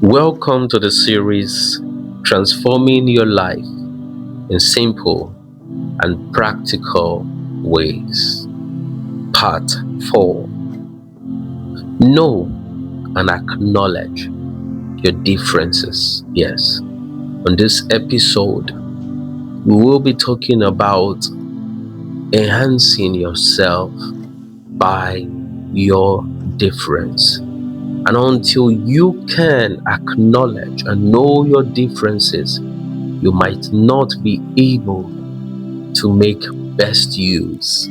Welcome to the series Transforming Your Life in Simple and Practical Ways. Part 4. Know and acknowledge your differences. Yes. On this episode, we will be talking about enhancing yourself by your difference. And until you can acknowledge and know your differences, you might not be able to make best use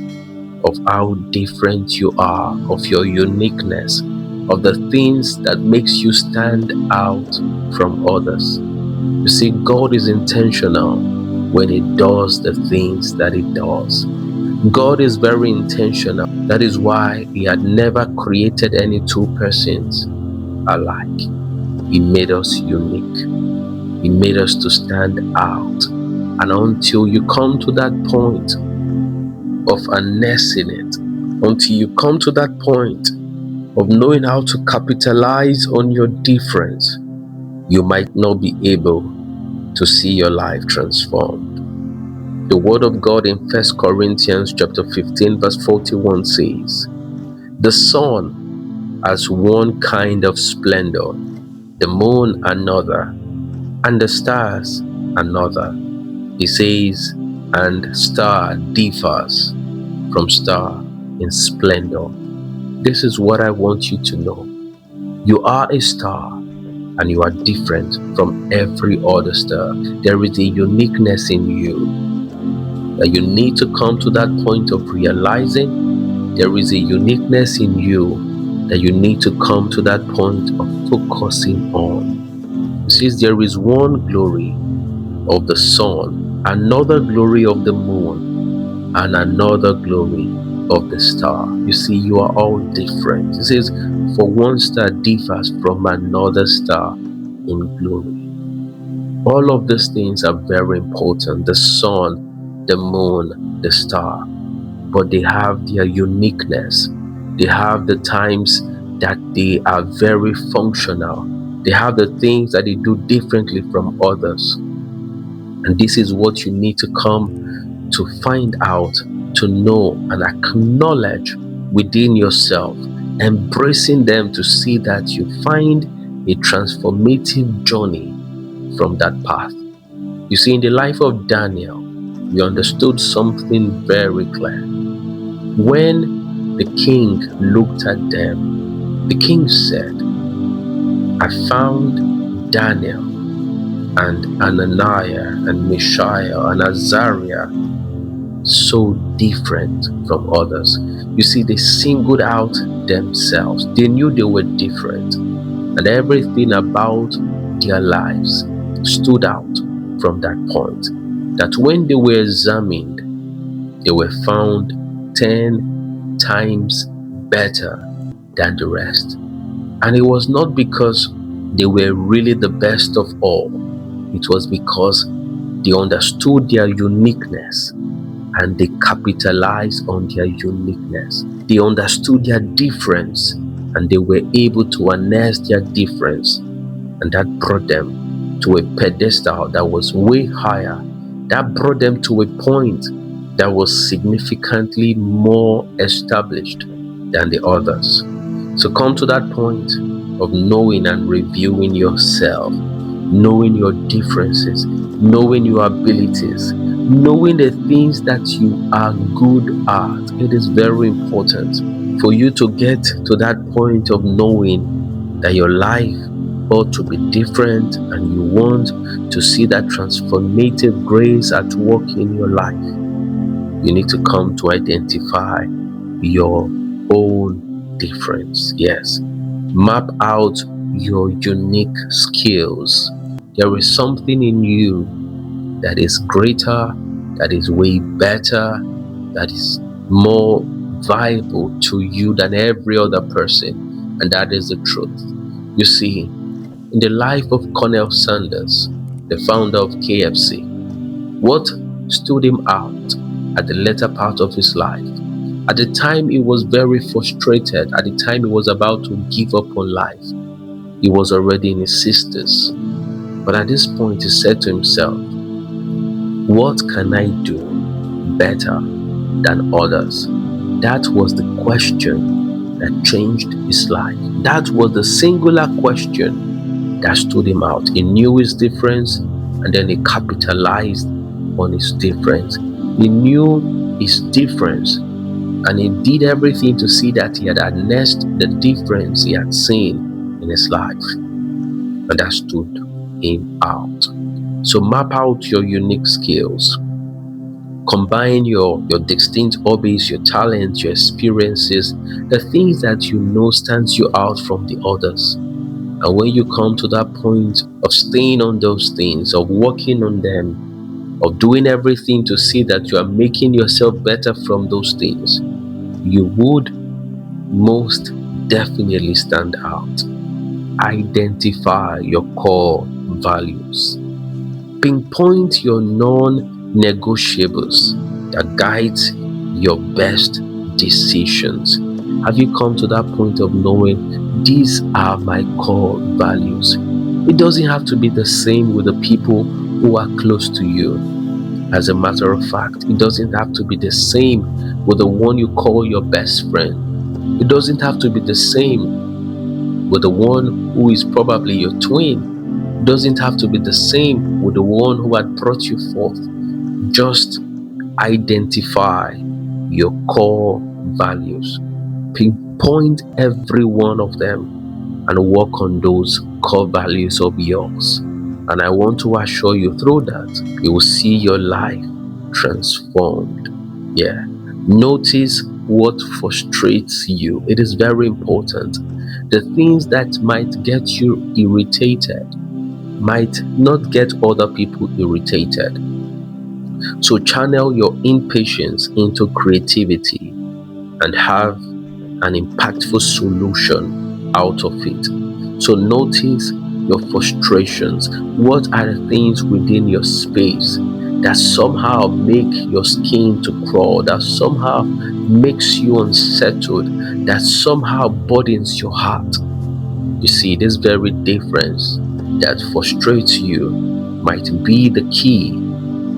of how different you are, of your uniqueness, of the things that makes you stand out from others. You see, God is intentional when He does the things that He does. God is very intentional. That is why He had never created any two persons alike. He made us unique. He made us to stand out. And until you come to that point of harnessing it, until you come to that point of knowing how to capitalize on your difference, you might not be able to see your life transformed. The word of God in 1 Corinthians chapter 15 verse 41 says, "The sun has one kind of splendor, the moon another, and the stars another." He says, and star differs from star in splendor. This is what I want you to know. You are a star and you are different from every other star. There is a uniqueness in you that you need to come to that point of realizing. There is a uniqueness in you that you need to come to that point of focusing on. It says there is one glory of the sun, another glory of the moon, and another glory of the star. You see, you are all different. It says, for one star differs from another star in glory. All of these things are very important. The sun, the moon, the star. But they have their uniqueness. They have the times that they are very functional. They have the things that they do differently from others. And this is what you need to come to find out, to know and acknowledge within yourself, embracing them to see that you find a transformative journey from that path. You see, in the life of Daniel, we understood something very clear. When the king looked at them, the king said, "I found Daniel and Ananiah and Mishael and Azariah so different from others." You see, they singled out themselves. They knew they were different, and everything about their lives stood out from that point. That when they were examined, they were found 10 times better than the rest. And it was not because they were really the best of all. It was because they understood their uniqueness and they capitalized on their uniqueness. They understood their difference and they were able to harness their difference. And that brought them to a pedestal that was way higher. That brought them to a point that was significantly more established than the others. So come to that point of knowing and reviewing yourself, knowing your differences, knowing your abilities, knowing the things that you are good at. It is very important for you to get to that point of knowing that your life ought to be different and you want to see that transformative grace at work in your life. You need to come to identify your own difference. Yes. Map out your unique skills. There is something in you that is greater, that is way better, that is more valuable to you than every other person. And that is the truth. You see, in the life of Colonel Sanders, the founder of KFC, what stood him out at the latter part of his life? At the time he was very frustrated, at the time he was about to give up on life, He was already in his 60s. But at this point, he said to himself, what can I do better than others? That was the question that changed his life. That was the singular question that stood him out. He knew his difference, and then he capitalized on his difference. He knew his difference, and he did everything to see that he had harnessed the difference he had seen in his life, and that stood him out. So map out your unique skills. Combine your distinct hobbies, your talents, your experiences, the things that you know stands you out from the others. And when you come to that point of staying on those things, of working on them, of doing everything to see that you are making yourself better from those things, you would most definitely stand out. Identify your core values. Pinpoint your non-negotiables that guides your best decisions. Have you come to that point of knowing these are my core values? It doesn't have to be the same with the people who are close to you. As a matter of fact, it doesn't have to be the same with the one you call your best friend. It doesn't have to be the same with the one who is probably your twin. It doesn't have to be the same with the one who had brought you forth. Just identify your core values. Pinpoint every one of them and work on those core values of yours. And I want to assure you, through that, you will see your life transformed. Yeah. Notice what frustrates you. It is very important. The things that might get you irritated might not get other people irritated. So channel your impatience into creativity and have an impactful solution out of it. So notice your frustrations. What are the things within your space that somehow make your skin to crawl, that somehow makes you unsettled, that somehow burdens your heart? You see, this very difference that frustrates you might be the key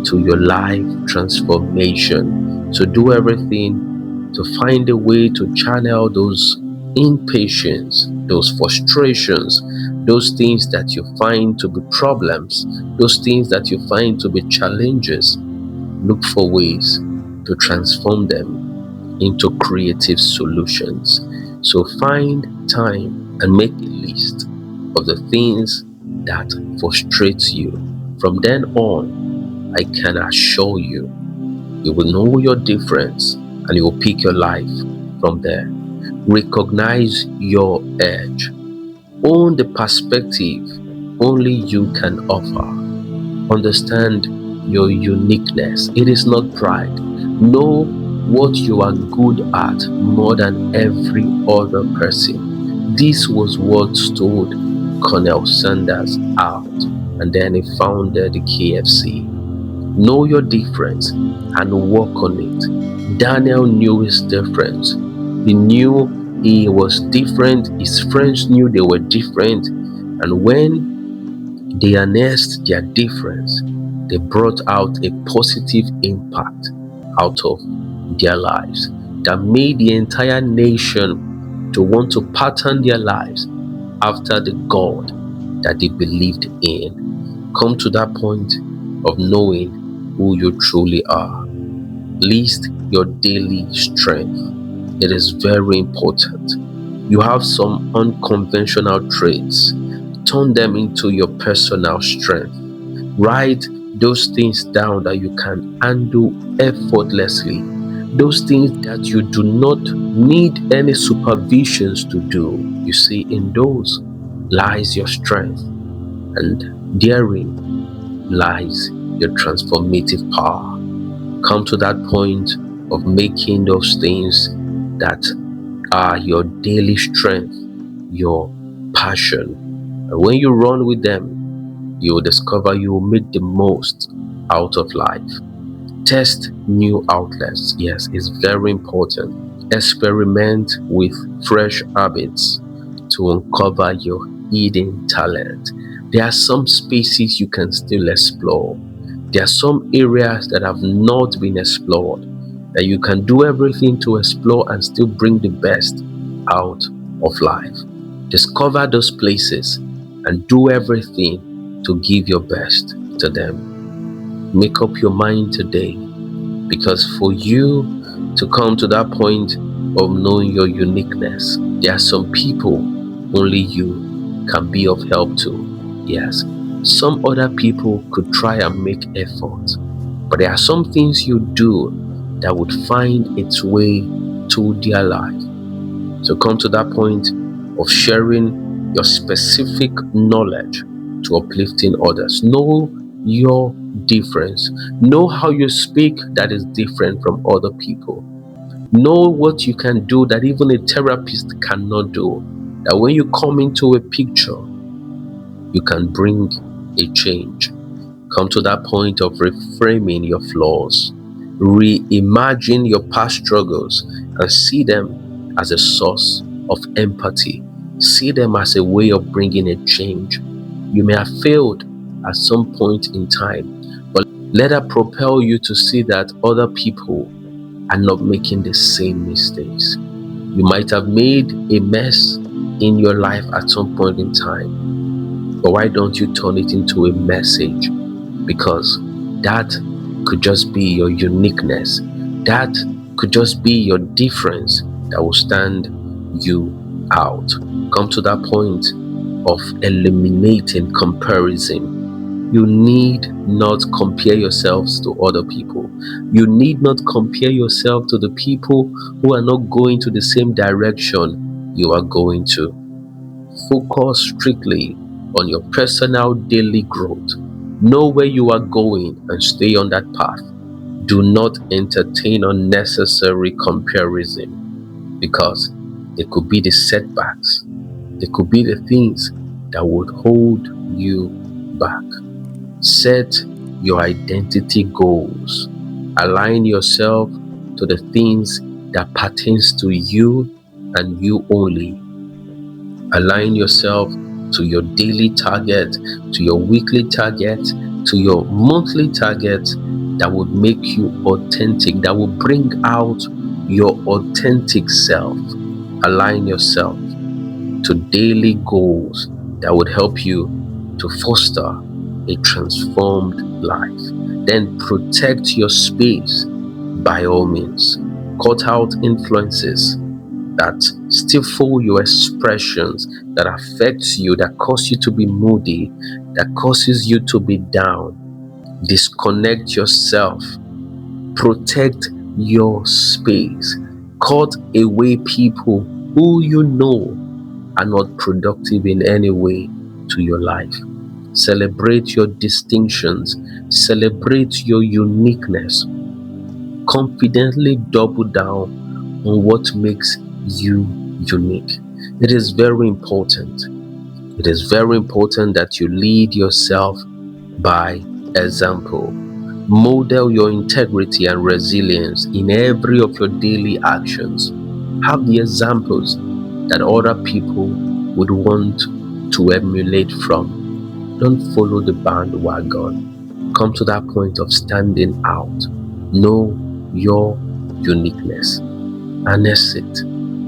to your life transformation. So do everything to find a way to channel those impatience, those frustrations, those things that you find to be problems, those things that you find to be challenges. Look for ways to transform them into creative solutions. So find time and make a list of the things that frustrates you. From then on, I can assure you, you will know your difference and you will pick your life from there. Recognize your edge. Own the perspective only you can offer. Understand your uniqueness. It is not pride. Know what you are good at more than every other person. This was what stood Colonel Sanders out, and then he founded the KFC. Know your difference and work on it. Daniel knew his difference. He knew he was different. His friends knew they were different. And when they harnessed their difference, they brought out a positive impact out of their lives that made the entire nation to want to pattern their lives after the God that they believed in. Come to that point of knowing who you truly are. List your daily strength. It is very important. You have some unconventional traits. Turn them into your personal strength. Write those things down that you can handle effortlessly. Those things that you do not need any supervisions to do. You see, in those lies your strength, and therein lies your transformative power. Come to that point of making those things that are your daily strength, your passion. And when you run with them, you will discover you will make the most out of life. Test new outlets. Yes, it's very important. Experiment with fresh habits to uncover your hidden talent. There are some spaces you can still explore. There are some areas that have not been explored that you can do everything to explore and still bring the best out of life. Discover those places and do everything to give your best to them. Make up your mind today, because for you to come to that point of knowing your uniqueness, there are some people only you can be of help to. Yes, some other people could try and make effort, but there are some things you do that would find its way to their life. So come to that point of sharing your specific knowledge to uplifting others. Know your difference. Know how you speak that is different from other people. Know what you can do that even a therapist cannot do. That when you come into a picture, you can bring a change. Come to that point of reframing your flaws. Reimagine your past struggles and see them as a source of empathy. See them as a way of bringing a change. You may have failed at some point in time, but let that propel you to see that other people are not making the same mistakes. You might have made a mess in your life at some point in time, but why don't you turn it into a message? Because that could just be your uniqueness. That could just be your difference that will stand you out. Come to that point of eliminating comparison. You need not compare yourselves to other people. You need not compare yourself to the people who are not going to the same direction you are going to. Focus strictly on your personal daily growth. Know where you are going and stay on that path. Do not entertain unnecessary comparison, because they could be the setbacks. They could be the things that would hold you back. Set your identity goals. Align yourself to the things that pertains to you and you only. Align yourself to your daily target, to your weekly target, to your monthly target that would make you authentic, that will bring out your authentic self. Align yourself to daily goals that would help you to foster a transformed life. Then protect your space by all means. Cut out influences that stifle your expressions, that affects you, that cause you to be moody, that causes you to be down. Disconnect yourself. Protect your space. Cut away people who you know are not productive in any way to your life. Celebrate your distinctions. Celebrate your uniqueness. Confidently double down on what makes you unique. It is very important. It is very important that you lead yourself by example. Model your integrity and resilience in every of your daily actions. Have the examples that other people would want to emulate from. Don't follow the bandwagon. Come to that point of standing out. Know your uniqueness. Harness it.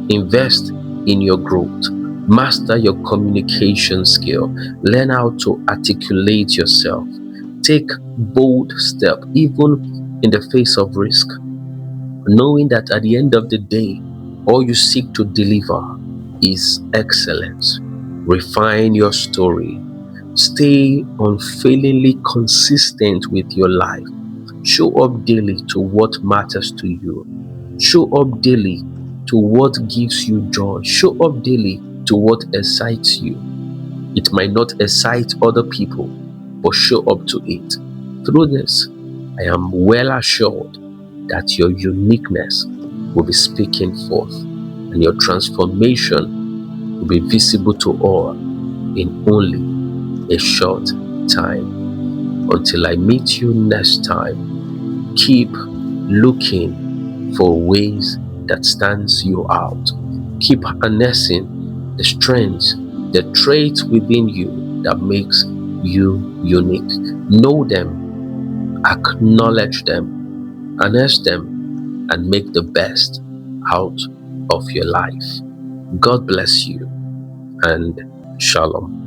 Invest in your growth. Master your communication skill. Learn how to articulate yourself. Take bold steps, even in the face of risk, knowing that at the end of the day, all you seek to deliver is excellence. Refine your story. Stay unfailingly consistent with your life. Show up daily to what matters to you. Show up daily to what gives you joy. Show up daily to what excites you. It might not excite other people, but show up to it. Through this, I am well assured that your uniqueness will be speaking forth and your transformation will be visible to all in only a short time. Until I meet you next time, keep looking for ways that stands you out. Keep harnessing the strengths the traits within you that makes you unique. Know them, acknowledge them, harness them, and make the best out of your life. God bless you and shalom.